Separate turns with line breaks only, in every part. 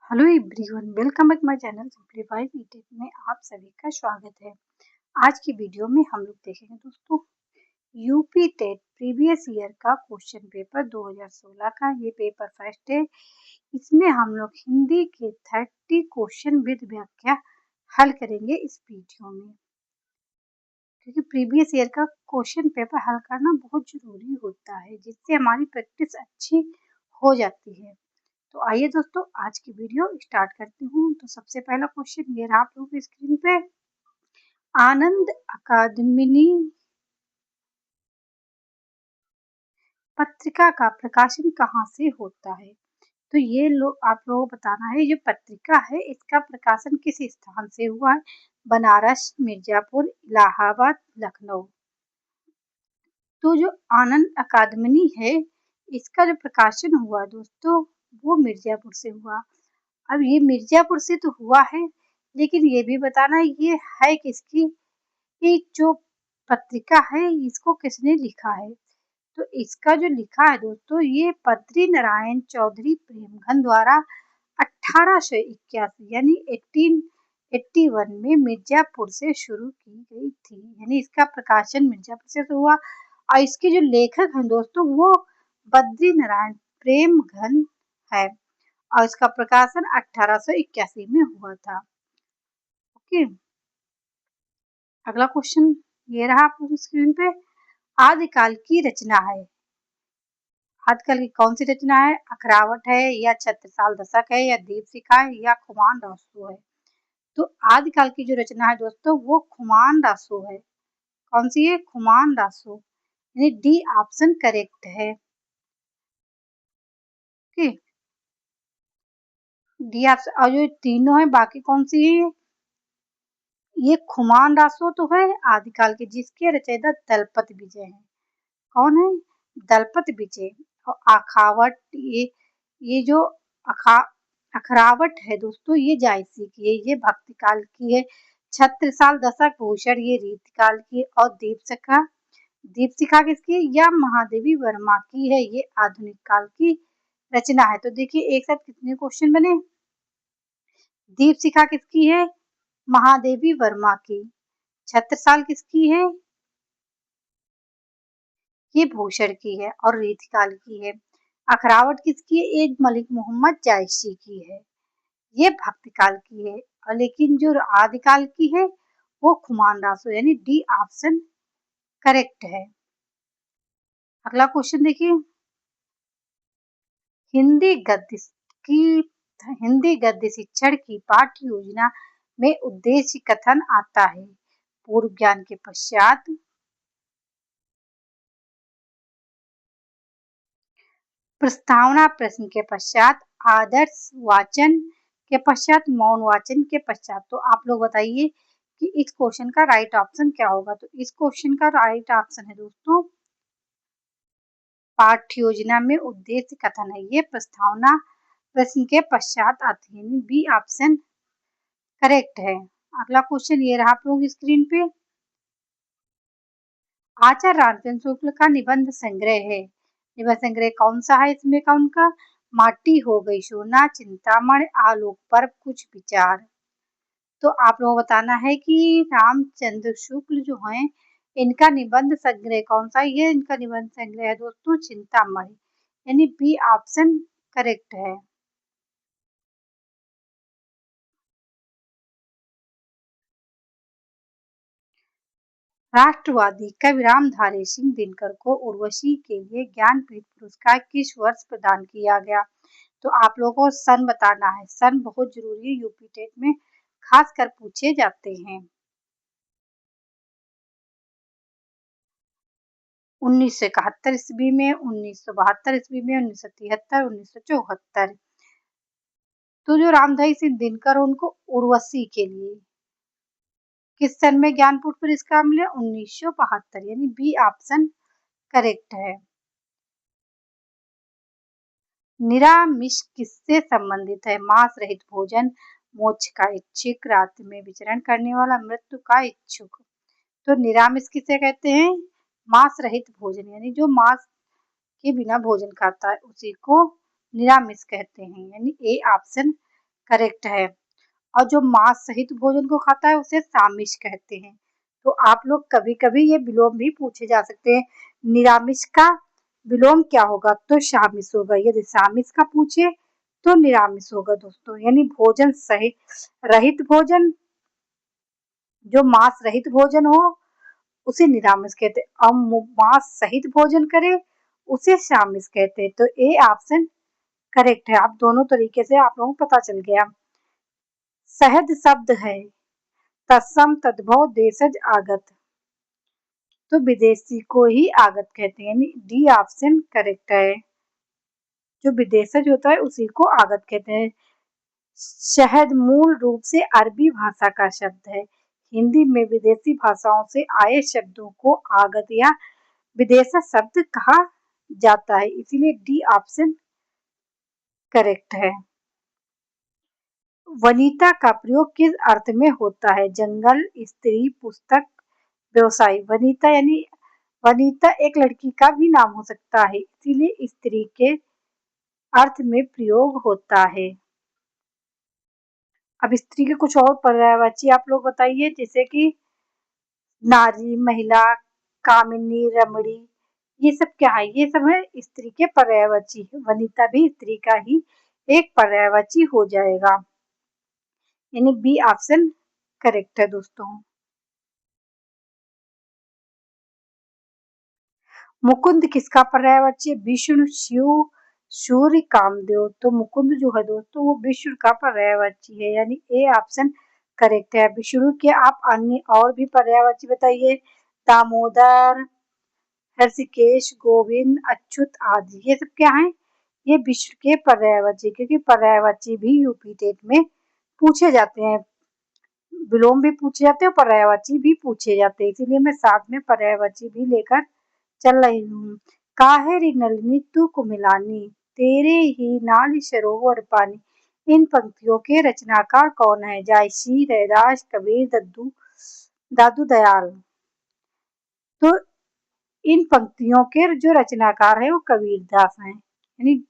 Hello everyone, welcome back my channel Simplified eTech में आप सभी का स्वागत है। आज की वीडियो में हम लोग देखेंगे दोस्तों यूपी टेट प्रीवियस ईयर का क्वेश्चन पेपर 2016 का। ये पेपर फर्स्ट है। इसमें हम लोग हिंदी के 30 क्वेश्चन विद व्याख्या हल करेंगे इस वीडियो में, क्योंकि प्रीवियस ईयर का क्वेश्चन पेपर हल करना बहुत जरूरी होता है, जिससे हमारी प्रैक्टिस अच्छी हो जाती है। तो आइए दोस्तों आज की वीडियो स्टार्ट करती हूँ। तो सबसे पहला क्वेश्चन ये रहा आप लोगों की स्क्रीन पे। आनंद अकादमिनी पत्रिका का प्रकाशन कहाँ से होता है? तो ये आप लोगों को बताना है, ये पत्रिका है इसका प्रकाशन किस स्थान से हुआ है? बनारस, मिर्जापुर, इलाहाबाद, लखनऊ। तो जो आनंद अकादमिनी है इसका जो प्रकाशन हुआ दोस्तों वो मिर्जापुर से हुआ। अब ये मिर्जापुर से तो हुआ है, लेकिन ये भी बताना ये है किसकी, ये जो पत्रिका है इसको किसने लिखा है? तो इसका जो लिखा है दोस्तों ये बद्री नारायण चौधरी प्रेमघन द्वारा 1881 यानी 1881 में मिर्जापुर से शुरू की गई थी। यानी इसका प्रकाशन मिर्जापुर से तो हुआ, और इसके जो लेखक हैं दोस्तों वो बद्री नारायण प्रेमघन है, और इसका प्रकाशन 1881 में हुआ था। ओके, अगला क्वेश्चन ये रहा आपको स्क्रीन पे। आदिकाल की रचना है, आदिकाल की कौन सी रचना है? अखरावट है, या छत्रसाल दशक है, या दीपशिखा है, या खुमान रासो है? तो आदिकाल की जो रचना है दोस्तों वो खुमान रासो है। कौन सी है? खुमान रासो, यानी डी ऑप्शन करेक्ट है। Okay, D option. और जो तीनों है बाकी कौन सी है? ये खुमान रासो तो है आदिकाल के, जिसके रचयिता दलपत विजय है। कौन है? दलपत विजय। और अखावट, ये जो अखा अखरावट है दोस्तों ये जायसी की है, ये भक्ति काल की है। छत्रसाल दशक भूषण ये रीतिकाल की, और दीपशिखा, दीपशिखा किसकी है? या महादेवी वर्मा की है, ये आधुनिक काल की रचना है। तो देखिए एक साथ कितने क्वेश्चन बने। दीपशिखा किसकी है? महादेवी वर्मा की। छत्रसाल किसकी है? ये भूषण की है और रीतिकाल की है। अखरावट किसकी है? एक मलिक मोहम्मद जायसी की है, ये भक्तिकाल की है। और लेकिन जो आदिकाल की है वो खुमान रासो, यानी डी ऑप्शन करेक्ट है। अगला क्वेश्चन देखिए। हिंदी गद्य की हिंदी गद्य शिक्षण की पाठ्य योजना में उद्देश्य कथन आता है। पूर्व ज्ञान के पश्चात, प्रस्तावना प्रश्न के पश्चात, आदर्श वाचन के पश्चात, मौन वाचन के पश्चात। तो आप लोग बताइए कि इस क्वेश्चन का राइट ऑप्शन क्या होगा? तो इस क्वेश्चन का राइट ऑप्शन है दोस्तों पाठ्य योजना में उद्देश्य कथन है, ये प्रस्तावना प्रश्न के पश्चात आती है, यानी बी ऑप्शन करेक्ट है। अगला क्वेश्चन ये रहा आप लोग स्क्रीन पे। आचार्य रामचंद्र शुक्ल का निबंध संग्रह है, निबंध संग्रह कौन सा है? इसमें का उनका माटी हो गई सोना, चिंतामणि, आलोक पर कुछ विचार। तो आप लोगों को बताना है कि रामचंद्र शुक्ल जो हैं इनका निबंध संग्रह कौन सा है? ये इनका निबंध संग्रह है दोस्तों चिंतामणि, यानी बी ऑप्शन करेक्ट है। राष्ट्रवादी कवि रामधारी सिंह दिनकर को उर्वशी के लिए ज्ञानपीठ पुरस्कार किस वर्ष प्रदान किया गया? तो आप लोगों को सन बताना है, सन बहुत जरूरी है, यूपी टेट में खास कर पूछे जाते हैं। 1971 ईस्वी में, 1972 ईस्वी में, 1973, 1974। तो जो रामधारी सिंह दिनकर उनको उर्वशी के लिए किस सन में ज्ञानपीठ पुरस्कार मिले? 1972, यानी बी ऑप्शन करेक्ट है। निरामिष किससे संबंधित है? मांस रहित भोजन, मोक्ष का इच्छुक, रात्रि में विचरण करने वाला, मृत्यु का इच्छुक। तो निरामिष किसे कहते हैं? मांस रहित भोजन, यानी जो मांस के बिना भोजन खाता है उसी को निरामिष कहते हैं, यानी ए ऑप्शन करेक्ट है। और जो मांस सहित भोजन को खाता है उसे सामिष कहते हैं। तो आप लोग कभी कभी ये विलोम भी पूछे जा सकते हैं, निरामिष का विलोम क्या होगा, तो शामिष होगा। यदि सामिष का पूछे तो निरामिष होगा दोस्तों। यानी भोजन सहित रहित भोजन, जो मांस रहित भोजन हो उसे निरामिष कहते हैं, और मांस सहित भोजन करे उसे शामिष कहते हैं। तो ए ऑप्शन करेक्ट है। आप दोनों तरीके से आप लोगों को पता चल गया। सहद शब्द है, तत्सम तद्भव देशज आगत, तो विदेशी को ही आगत कहते हैं। यानी डी ऑप्शन करेक्ट है। जो विदेशज होता है उसी को आगत कहते हैं। शहद मूल रूप से अरबी भाषा का शब्द है। हिंदी में विदेशी भाषाओं से आए शब्दों को आगत या विदेशज शब्द कहा जाता है, इसीलिए डी ऑप्शन करेक्ट है। वनिता का प्रयोग किस अर्थ में होता है, जंगल, स्त्री, पुस्तक, व्यवसाय। वनिता यानी वनिता एक लड़की का भी नाम हो सकता है, इसीलिए स्त्री के अर्थ में प्रयोग होता है। अब स्त्री के कुछ और पर्यायवाची आप लोग बताइए, जैसे कि नारी, महिला, कामिनी, रमणी, ये सब क्या है, ये सब है स्त्री के पर्यायवाची। वनिता भी स्त्री का ही एक पर्यायवाची हो जाएगा। यानी बी ऑप्शन करेक्ट है दोस्तों। मुकुंद किसका पर्यायवाची है, विष्णु, शिव, सूर्य, कामदेव। तो मुकुंद जो है दोस्तों वो विष्णु का पर्यायवाची है, यानी ए ऑप्शन करेक्ट है। विष्णु के आप अन्य और भी पर्यायवाची बताइए, दामोदर, ऋषिकेश, गोविंद, अच्युत आदि, ये सब क्या है, ये विष्णु के पर्यायवाची। क्योंकि पर्यायवाची भी यूपी टेट में पूछे जाते हैं, विलोम भी पूछे जाते हैं, पर्यायवाची भी पूछे जाते हैं, इसीलिए मैं साथ में पर्यायवाची भी लेकर चल रही हूँ। काहे रे नलिनी तू कुमिलानी, तेरे ही नाल सरोवर पानी। इन पंक्तियों के रचनाकार कौन है, जायसी, रैदास, कबीर, दादू दयाल। तो इन पंक्तियों के जो रचनाकार है वो कबीरदास हैं। यानी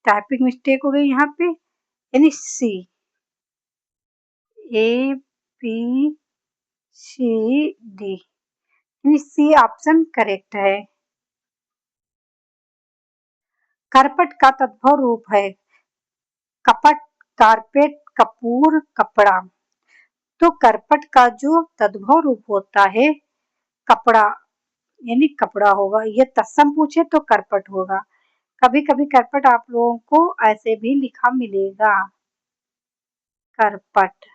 टाइपिंग मिस्टेक हो गई यहाँ पे, यानी सी, ए बी सी डी, यानी सी ऑप्शन करेक्ट है। करपट का तद्भव रूप है, कपट, कारपेट, कपूर, कपड़ा। तो करपट का जो तद्भव रूप होता है कपड़ा, यानी कपड़ा होगा। ये तत्सम पूछे तो करपट होगा। कभी कभी करपट आप लोगों को ऐसे भी लिखा मिलेगा, करपट,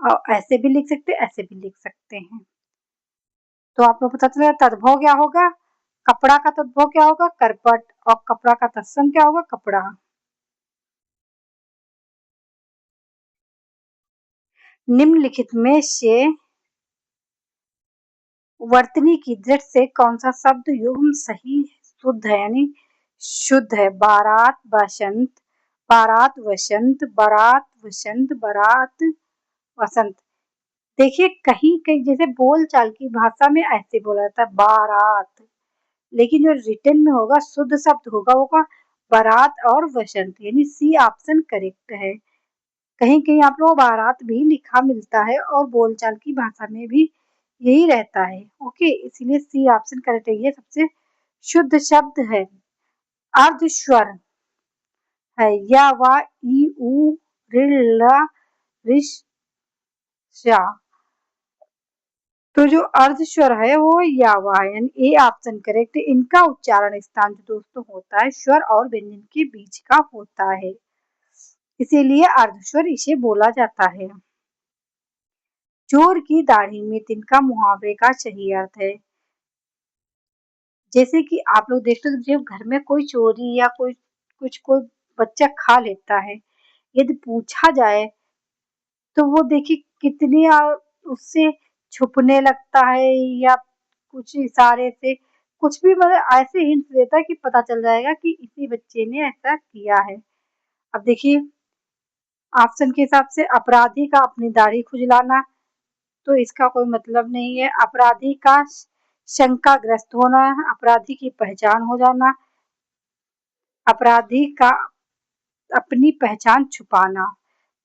और ऐसे भी लिख सकते, ऐसे भी लिख सकते हैं। तो आप लोग पता चला तद्भव क्या होगा, कपड़ा का तद्भव क्या होगा, करपट, और कपड़ा का तत्सम क्या होगा, कपड़ा। निम्नलिखित में से वर्तनी की दृष्टि से कौन सा शब्द युग्म सही शुद्ध है, यानी शुद्ध है, बारात, बसंत, बारात, वसंत, बारात, वसंत, बारात, वसंत। देखिए कहीं कहीं जैसे बोल चाल की भाषा में ऐसे बोला जाता है बारात, लेकिन जो रिटर्न में होगा शुद्ध शब्द होगा वो का बारात और वसंत, यानी सी ऑप्शन करेक्ट है। कहीं कहीं आप लोग बारात भी लिखा मिलता है और बोलचाल की भाषा में भी यही रहता है। ओके, इसीलिए सी ऑप्शन करेक्ट है, ये सबसे शुद्ध शब्द है। अर्ध स्वर है, या वा, ई, उ, ऋ, ल, ऋ, श। तो जो अर्ध स्वर है वो या वा है, यानी ए ऑप्शन करेक्ट है। इनका उच्चारण स्थान जो दोस्तों होता है स्वर और व्यंजन के बीच का होता है, इसीलिए अर्धस्वर इसे बोला जाता है। चोर की दाढ़ी में तिनका मुहावरे का सही अर्थ है। जैसे कि आप लोग देखते हो जब घर में कोई चोरी या कोई बच्चा खा लेता है, यदि पूछा जाए तो वो देखिए कितनी उससे छुपने लगता है, या कुछ इशारे से कुछ भी, मतलब ऐसे हिंट देता है कि पता चल जाएगा कि इसी बच्चे ने ऐसा किया है। अब देखिए ऑप्शन के हिसाब से अपराधी का अपनी दाढ़ी खुजलाना, तो इसका कोई मतलब नहीं है। अपराधी का शंकाग्रस्त होना, अपराधी की पहचान हो जाना, अपराधी का अपनी पहचान छुपाना।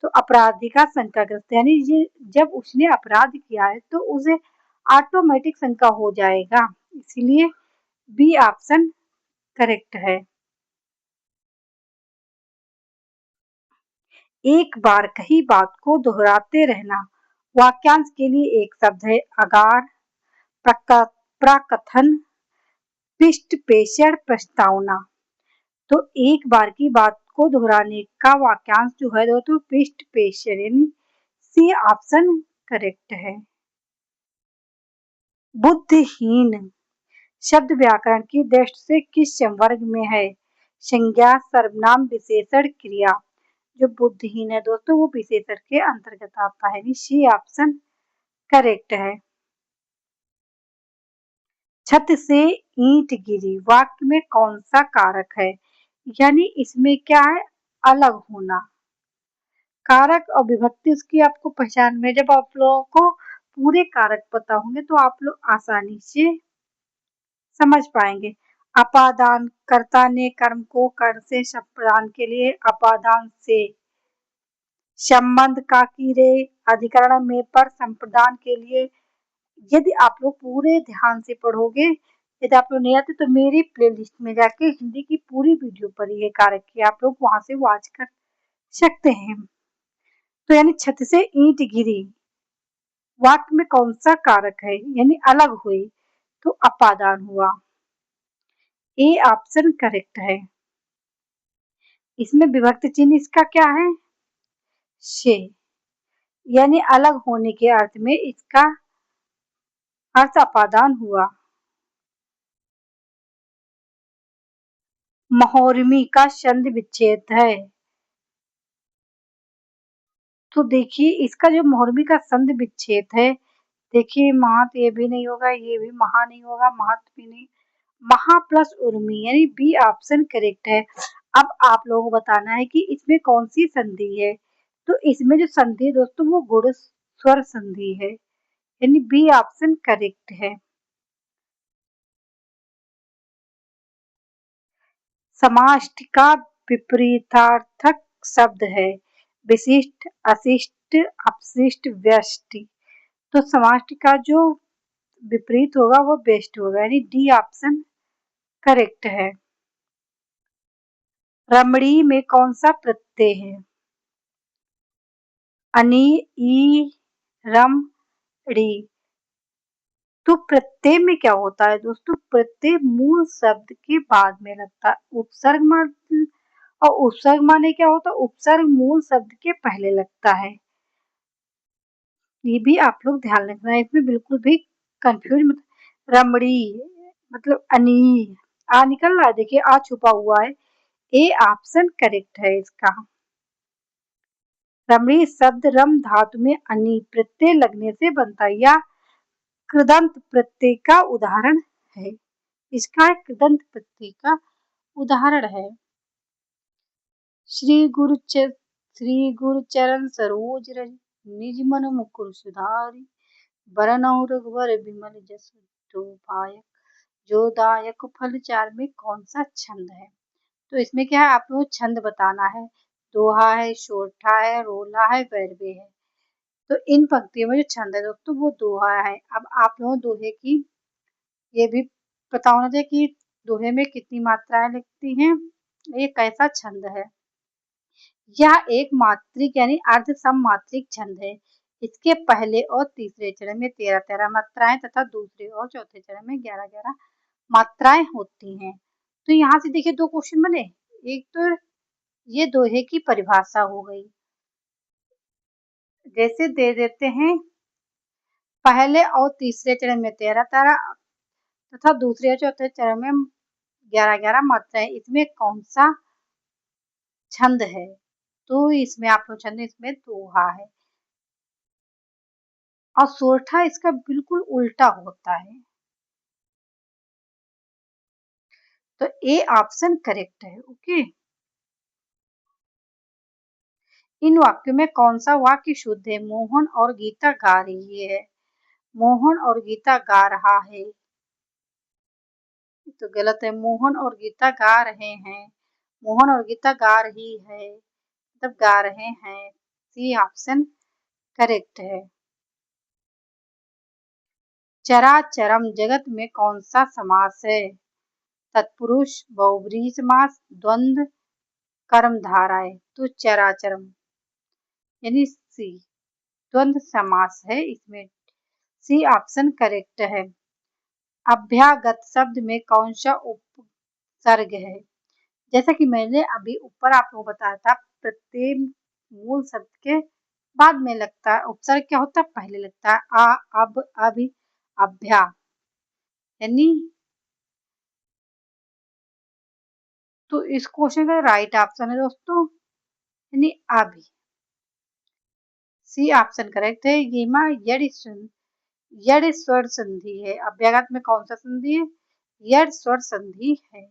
तो अपराधी का शंकाग्रस्त यानी ये जब उसने अपराध किया है तो उसे ऑटोमेटिक शंका हो जाएगा, इसलिए बी ऑप्शन करेक्ट है। एक बार कही बात को दोहराते रहना। वाक्यांश के लिए एक शब्द है अगार, प्रकथन, पृष्ठ पेशर, प्रस्तावना। तो एक बार की बात को दोहराने का वाक्यांश जो है तो पृष्ठ पेशर यानी सी ऑप्शन करेक्ट है। बुद्धिहीन शब्द व्याकरण की दृष्टि से किस संवर्ग में है? संज्ञा, सर्वनाम, विशेषण, क्रिया। जो बुद्धिहीन है दोस्तों वो विशेषण के अंतर्गत आता है, सी ऑप्शन करेक्ट है। छत से ईंट गिरी वाक्य में कौन सा कारक है? यानी इसमें क्या है? अलग होना। कारक और विभक्ति उसकी आपको पहचान में जब आप लोगों को पूरे कारक पता होंगे तो आप लोग आसानी से समझ पाएंगे। अपादान कर्ता ने कर्म को कर से संप्रदान के लिए अपादान से, संबंध का कीरे अधिकरण में पर संप्रदान के लिए। यदि आप लोग पूरे ध्यान से पढ़ोगे, यदि आप लोग नहीं आते तो मेरी प्लेलिस्ट में जाके हिंदी की पूरी वीडियो पड़ी है कारक की, आप लोग वहां से वॉच कर सकते हैं। तो यानी छत से ईंट गिरी वाक्य में कौन सा कारक है? यानी अलग हुई तो अपादान हुआ, ए ऑप्शन करेक्ट है। इसमें विभक्ति चिन्ह इसका क्या है? से, यानी अलग होने के अर्थ में इसका अर्थ अपादान हुआ। महोर्मी का संधि विच्छेद है। तो देखिए इसका जो मोहर्मी का संधि विच्छेद है, देखिए महत ये भी नहीं होगा, ये भी महा नहीं होगा, महत भी नहीं, महा प्लस उर्मी यानी बी ऑप्शन करेक्ट है। अब आप लोगों को बताना है कि इसमें कौन सी संधि है। तो इसमें जो संधि है दोस्तों वो गुण स्वर संधि है, यानी बी ऑप्शन करेक्ट है। समाष्टि का विपरीतार्थक शब्द है विशिष्ट, अशिष्ट, अपशिष्ट, व्यष्टि। तो समाष्टि का जो विपरीत होगा वो बेस्ट होगा, यानी डी ऑप्शन करेक्ट है। रमणी में कौन सा प्रत्यय है? अनि, ई, रम, ड़ी। तो प्रत्यय में क्या होता है दोस्तों? प्रत्यय मूल शब्द के बाद में लगता है। उपसर्ग मान और उपसर्ग माने क्या होता है? उपसर्ग मूल शब्द के पहले लगता है। ये भी आप लोग ध्यान रखना है, इसमें बिल्कुल भी कंफ्यूज मत। रमड़ी मतलब अनी, आ निकल रहा है, देखिए आ छुपा हुआ है, ए ऑप्शन करेक्ट है इसका। रमणी शब्द रम धातु में अनि प्रत्यय लगने से बनता है या कृदंत प्रत्यय का उदाहरण है। इसका कृदंत प्रत्यय का उदाहरण है। श्री गुरु चरण सरोज रज निज मन मुकुर सुधारी बरनउँ रघुबर बिमल जसु पायक जो दायक फल चार में कौन सा छंद है? तो इसमें क्या है आप लोग छंद बताना है। दोहा है, शोरठा है, रोला है, वैरवे है। तो इन पंक्तियों में जो छंद है दोस्तों वो दोहा है। अब आप लोगों दोहे की ये भी पता होना चाहिए कि दोहे में कितनी मात्राएं लगती हैं, ये कैसा छंद है। यह एक मात्रिक यानी अर्ध सममात्रिक छंद है। इसके पहले और तीसरे चरण में 13-13 मात्राएं तथा दूसरे और चौथे चरण में 11-11 मात्राएं होती हैं। तो यहाँ से देखिए दो क्वेश्चन बने। एक तो ये दोहे की परिभाषा हो गई, जैसे दे देते हैं पहले और तीसरे चरण में 13-13 तथा दूसरे और चौथे चरण में 11-11 मात्राएं, इसमें कौन सा छंद है? तो इसमें आप लोग छंद इसमें दोहा है और सोरठा इसका बिल्कुल उल्टा होता है। तो ए ऑप्शन करेक्ट है। ओके, इन वाक्यों में कौन सा वाक्य शुद्ध है? मोहन और गीता गा रही है, मोहन और गीता गा रहा है, तो गलत है। मोहन और गीता गा रहे हैं, मोहन और गीता गा रही है, मतलब गा रहे हैं। सी ऑप्शन करेक्ट है। चराचरम जगत में कौन सा समास है? तत्पुरुष, बहुब्रीहि समास, द्वंद्व, कर्मधारय। तो चराचरम यानी सी द्वंद्व समास है इसमें। सी ऑप्शन करेक्ट है। अभ्यागत शब्द में कौन सा उपसर्ग है? जैसा कि मैंने अभी ऊपर आप लोगों को बताया था, प्रत्यय मूल शब्द के बाद में लगता है। उपसर्ग क्या होता है? पहले लगता है। आ, अब, अभि, अभ्या, यानी तो इस क्वेश्चन का राइट ऑप्शन है दोस्तों, यानी अभी। सी ऑप्शन करेक्ट है। येमा यड़ स्वर संधि है। अभ्यागत में कौन सा संधि है? यड़ स्वर संधि है।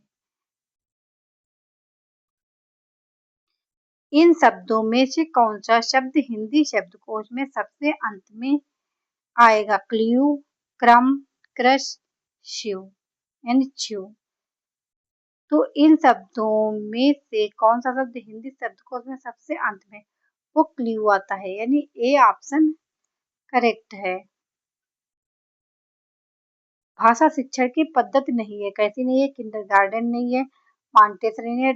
इन शब्दों में से कौन सा शब्द हिंदी शब्दकोश में सबसे अंत में आएगा? क्ल्यू, क्रम, क्रश, शिव यानी शिव। तो इन शब्दों में से कौन सा शब्द हिंदी शब्दकोश में सबसे अंत में? वो क्ल्यू आता है, यानी ए ऑप्शन करेक्ट है। भाषा शिक्षण की पद्धति नहीं है। कैसी नहीं है? किंडरगार्टन नहीं है, मॉन्टेसरी नहीं है,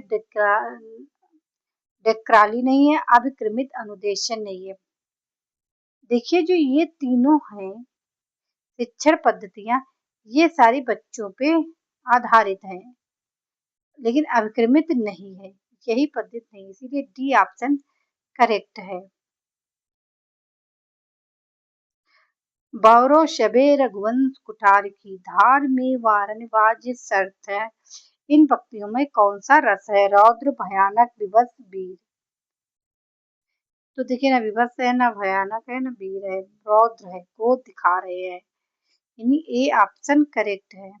डेक्राली नहीं है, अभिक्रमित अनुदेशन नहीं है। देखिए जो ये तीनों हैं शिक्षण पद्धतियां, ये सारी बच्चों पे आधारित हैं, लेकिन अभिक्रमित नहीं है, यही पद्धति नहीं, इसीलिए डी ऑप्शन करेक्ट है। बौरो शबे रघुवंश कुठार की धार में वारन वाज शर्त है। इन पंक्तियों में कौन सा रस है? रौद्र, भयानक, विवश, वीर। तो देखिए ना, विवश है ना भयानक है ना वीर है, रौद्र है, क्रोध दिखा रहे हैं, यानी ए ऑप्शन करेक्ट है।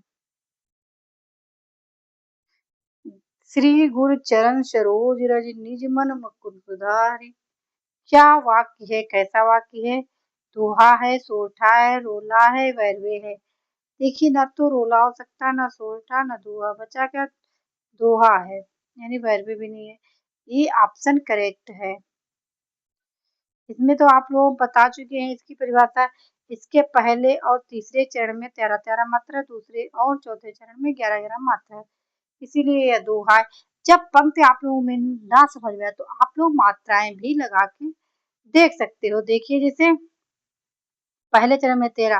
श्री गुरु चरण सरोज रज निज मन मुकुर सुधारि। क्या वाक्य है? कैसा वाक्य है? दोहा है, सोठा है, रोला है, वैरवे है। देखिए ना तो रोला हो सकता, ना सोठा, ना दोहा, बचा क्या? दोहा है, यानी वैरवे भी नहीं है। ये ऑप्शन करेक्ट है। इसमें तो आप लोग बता चुके हैं इसकी परिभाषा। इसके पहले और तीसरे चरण में 13-13 मात्रा, दूसरे और चौथे चरण में 11-11 मात्रा है, इसीलिए यह दोहा है। जब पंक्ति आप लोगों में ना समझ में आए तो आप लोग मात्राएं भी लगा के देख सकते हो। देखिए जैसे पहले चरण में 13,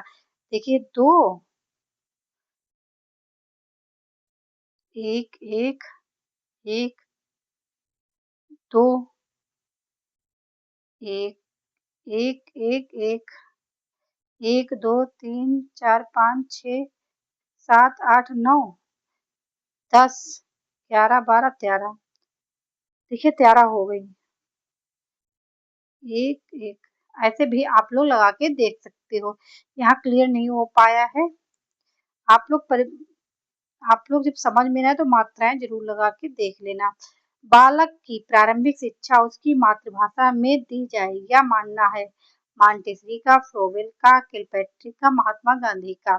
देखिए 2, 1 1 1 2 1 1 1 1 1 2 3 4 5 6 7 8 9 10 11 12 13। देखिए 13 हो गई। 1 1 ऐसे भी आप लोग लगा के देख सकते हो। यहाँ क्लियर नहीं हो पाया है, आप लोग जब समझ में ना आए तो मात्राएं जरूर लगा के देख लेना। बालक की प्रारंभिक शिक्षा उसकी मातृभाषा में दी जाए, यह मानना है मॉन्टेसरी का, फ्रोवेल का, किलपैट्रिक का, महात्मा गांधी का।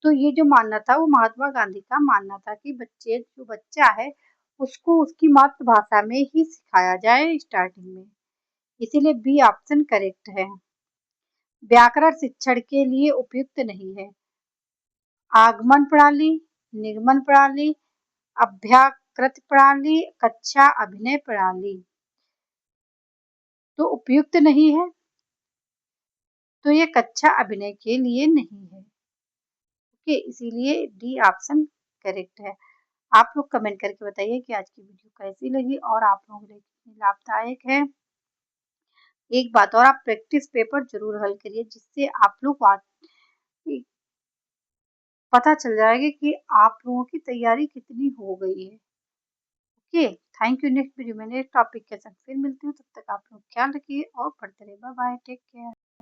तो ये जो मानना था वो महात्मा गांधी का मानना था कि जो बच्चा है उसको उसकी मातृभाषा में ही सिखाया जाए स्टार्टिंग में, इसीलिए बी ऑप्शन करेक्ट है। व्याकरण शिक्षण के लिए उपयुक्त नहीं है। आगमन प्रणाली, निर्गमन प्रणाली, अभ्याकृत प्रणाली, कक्षा अभिनय प्रणाली। तो उपयुक्त नहीं है, तो ये कक्षा अभिनय के लिए नहीं है। ओके, इसीलिए डी ऑप्शन करेक्ट है। आप लोग कमेंट करके बताइए कि आज की वीडियो कैसी लगी और आप लोगों के लिए कितनी लाभदायक है। एक बात और, आप प्रैक्टिस पेपर जरूर हल करिए, जिससे आप लोग पता चल जाएगा कि आप लोगों की तैयारी कितनी हो गई है। Okay, thank you. Next video में नेक्स्ट टॉपिक के साथ फिर मिलती हूँ, तब तक आप लोग ख्याल रखिए और पढ़ते रहिए। Bye bye, take care.